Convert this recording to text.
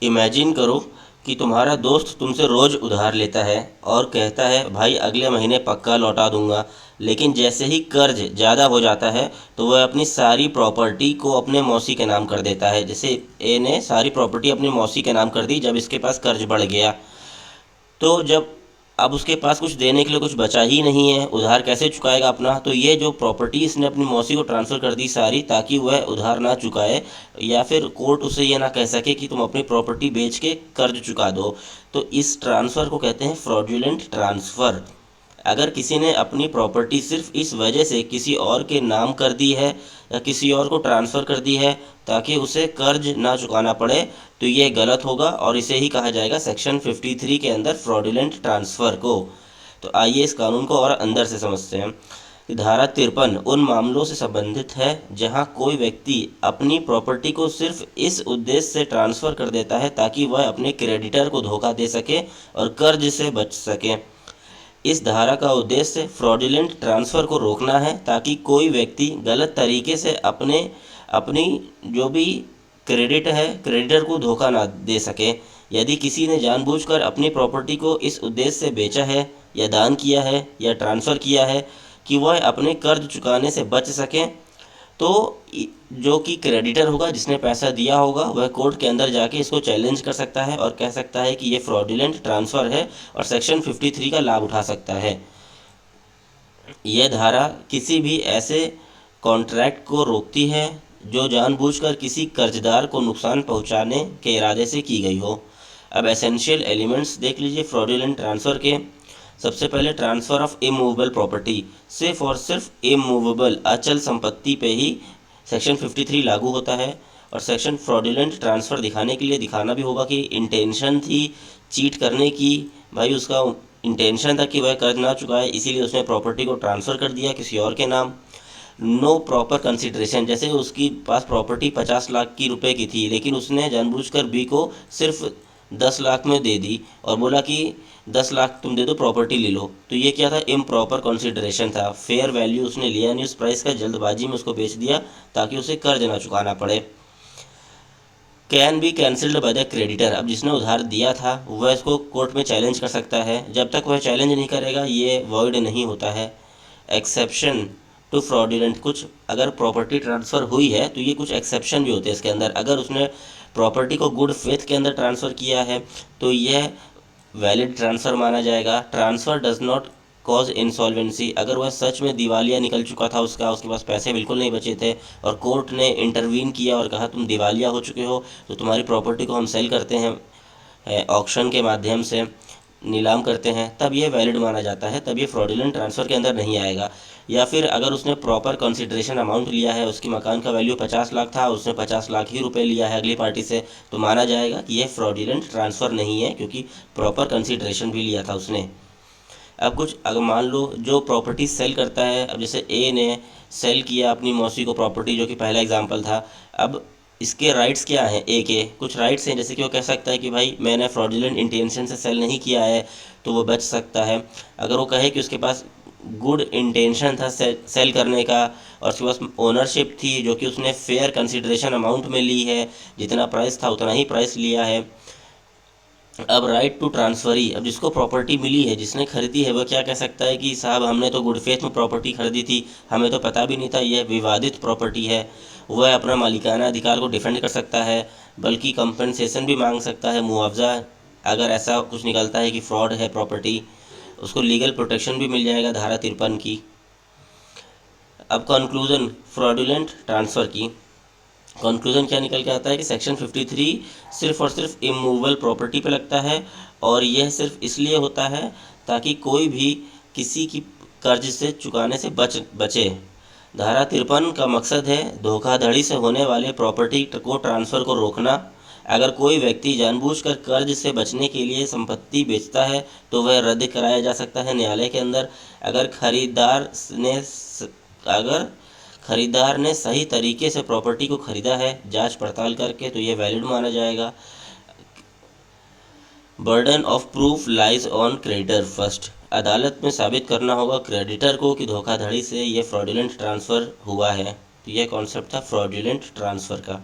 Imagine करो कि तुम्हारा दोस्त तुमसे रोज़ उधार लेता है और कहता है भाई अगले महीने पक्का लौटा दूंगा। लेकिन जैसे ही कर्ज ज़्यादा हो जाता है तो वह अपनी सारी प्रॉपर्टी को अपने मौसी के नाम कर देता है। जैसे ए ने सारी प्रॉपर्टी अपनी मौसी के नाम कर दी जब इसके पास कर्ज बढ़ गया। तो जब अब उसके पास कुछ देने के लिए कुछ बचा ही नहीं है, उधार कैसे चुकाएगा अपना? तो ये जो प्रॉपर्टी इसने अपनी मौसी को ट्रांसफ़र कर दी सारी, ताकि वह उधार ना चुकाए या फिर कोर्ट उसे ये ना कह सके कि तुम अपनी प्रॉपर्टी बेच के कर्ज चुका दो। तो इस ट्रांसफ़र को कहते हैं फ्रॉडुलेंट ट्रांसफ़र। अगर किसी ने अपनी प्रॉपर्टी सिर्फ इस वजह से किसी और के नाम कर दी है या किसी और को ट्रांसफ़र कर दी है ताकि उसे कर्ज ना चुकाना पड़े, तो ये गलत होगा और इसे ही कहा जाएगा सेक्शन 53 के अंदर फ्रॉडुलेंट ट्रांसफ़र को। तो आइए इस कानून को और अंदर से समझते हैं कि धारा 53 उन मामलों से संबंधित है जहां कोई व्यक्ति अपनी प्रॉपर्टी को सिर्फ इस उद्देश्य से ट्रांसफ़र कर देता है ताकि वह अपने क्रेडिटर को धोखा दे सके और कर्ज से बच सके। इस धारा का उद्देश्य फ्रॉडुलेंट ट्रांसफ़र को रोकना है ताकि कोई व्यक्ति गलत तरीके से अपनी जो भी क्रेडिट है क्रेडिटर को धोखा ना दे सके। यदि किसी ने जानबूझकर अपनी प्रॉपर्टी को इस उद्देश्य से बेचा है या दान किया है या ट्रांसफ़र किया है कि वह अपने कर्ज चुकाने से बच सके, तो जो कि क्रेडिटर होगा जिसने पैसा दिया होगा वह कोर्ट के अंदर जाके इसको चैलेंज कर सकता है और कह सकता है कि ये फ्रॉडुलेंट ट्रांसफ़र है और सेक्शन 53 का लाभ उठा सकता है। यह धारा किसी भी ऐसे कॉन्ट्रैक्ट को रोकती है जो जानबूझकर किसी कर्जदार को नुकसान पहुंचाने के इरादे से की गई हो। अब एसेंशियल एलिमेंट्स देख लीजिए फ्रॉडुलेंट ट्रांसफ़र के। सबसे पहले ट्रांसफ़र ऑफ इमूवेबल प्रॉपर्टी, सिर्फ और सिर्फ इमूवेबल अचल संपत्ति पे ही सेक्शन 53 लागू होता है। और सेक्शन फ्रॉडुलेंट ट्रांसफ़र दिखाने के लिए दिखाना भी होगा कि इंटेंशन थी चीट करने की, भाई उसका इंटेंशन था कि वह कर्ज ना चुकाए, इसीलिए उसने प्रॉपर्टी को ट्रांसफ़र कर दिया किसी और के नाम। नो प्रॉपर कंसिडरेशन, जैसे उसकी पास प्रॉपर्टी 50 लाख की रुपए की थी लेकिन उसने जानबूझकर बी को सिर्फ 10 लाख में दे दी और बोला कि 10 लाख तुम दे दो प्रॉपर्टी ले लो। तो ये क्या था? इम्प्रॉपर कंसिडरेशन था, फेयर वैल्यू उसने लिया नहीं उस प्राइस का, जल्दबाजी में उसको बेच दिया ताकि उसे कर्ज ना चुकाना पड़े। Can be cancelled by the creditor, अब जिसने उधार दिया था वह इसको कोर्ट में चैलेंज कर सकता है। जब तक वह चैलेंज नहीं करेगा ये वॉइड नहीं होता है। एक्सेप्शन टू फ्रॉडुलेंट, कुछ अगर प्रॉपर्टी ट्रांसफ़र हुई है तो ये कुछ एक्सेप्शन भी होते हैं इसके अंदर। अगर उसने प्रॉपर्टी को गुड फेथ के अंदर ट्रांसफ़र किया है तो यह वैलिड ट्रांसफ़र माना जाएगा। Transfer does not cause insolvency, अगर वह सच में दिवालिया निकल चुका था उसके पास पैसे बिल्कुल नहीं बचे थे और कोर्ट ने इंटरवीन किया और कहा तुम दिवालिया हो चुके हो तो तुम्हारी प्रॉपर्टी को हम सेल करते हैं ऑक्शन के माध्यम से नीलाम करते हैं, तब ये वैलिड माना जाता है, तब ये फ्रॉडुलेंट ट्रांसफ़र के अंदर नहीं आएगा। या फिर अगर उसने प्रॉपर कंसिडरेशन अमाउंट लिया है, उसकी मकान का वैल्यू 50 लाख था, उसने 50 लाख ही रुपए लिया है अगली पार्टी से, तो माना जाएगा कि यह फ्रॉडुलेंट ट्रांसफ़र नहीं है क्योंकि प्रॉपर कंसिडरेशन भी लिया था उसने। अब कुछ अगर मान लो जो प्रॉपर्टी सेल करता है, अब जैसे ए ने सेल किया अपनी मौसी को प्रॉपर्टी, जो कि पहला एग्जांपल था। अब इसके राइट्स क्या हैं? ए के कुछ राइट्स हैं, जैसे कि वो कह सकता है कि भाई मैंने फ्रॉडुलेंट इंटेंशन से सेल नहीं किया है, तो वो बच सकता है। अगर वो कहे कि उसके पास गुड इंटेंशन था सेल करने का और उसके पास ओनरशिप थी जो कि उसने फेयर कंसिडरेशन अमाउंट में ली है, जितना प्राइस था उतना ही प्राइस लिया है। अब राइट टू ट्रांसफरी, अब जिसको प्रॉपर्टी मिली है जिसने खरीदी है वह क्या कह सकता है कि साहब हमने तो गुड फेथ में प्रॉपर्टी खरीदी थी, हमें तो पता भी नहीं था यह विवादित प्रॉपर्टी है। वह अपना मालिकाना अधिकार को डिफेंड कर सकता है, बल्कि कंपनसेशन भी मांग सकता है, मुआवजा। अगर ऐसा कुछ निकलता है कि फ्रॉड है प्रॉपर्टी, उसको लीगल प्रोटेक्शन भी मिल जाएगा धारा 53 की। अब कंक्लूजन फ्रॉडुलेंट ट्रांसफ़र की कंक्लूजन क्या निकल के आता है कि सेक्शन 53 सिर्फ और सिर्फ इमूवेबल प्रॉपर्टी पे लगता है और यह सिर्फ इसलिए होता है ताकि कोई भी किसी की कर्ज से चुकाने से बचे। धारा 53 का मकसद है धोखाधड़ी से होने वाले प्रॉपर्टी को ट्रांसफ़र को रोकना। अगर कोई व्यक्ति जानबूझकर कर्ज से बचने के लिए संपत्ति बेचता है तो वह रद्द कराया जा सकता है न्यायालय के अंदर। अगर खरीदार ने सही तरीके से प्रॉपर्टी को खरीदा है जांच पड़ताल करके, तो ये वैलिड माना जाएगा। Burden of proof lies on creditor first, अदालत में साबित करना होगा क्रेडिटर को कि धोखाधड़ी से ये फ्रॉडुलेंट ट्रांसफ़र हुआ है। तो ये कॉन्सेप्ट था फ्रॉडुलेंट ट्रांसफ़र का।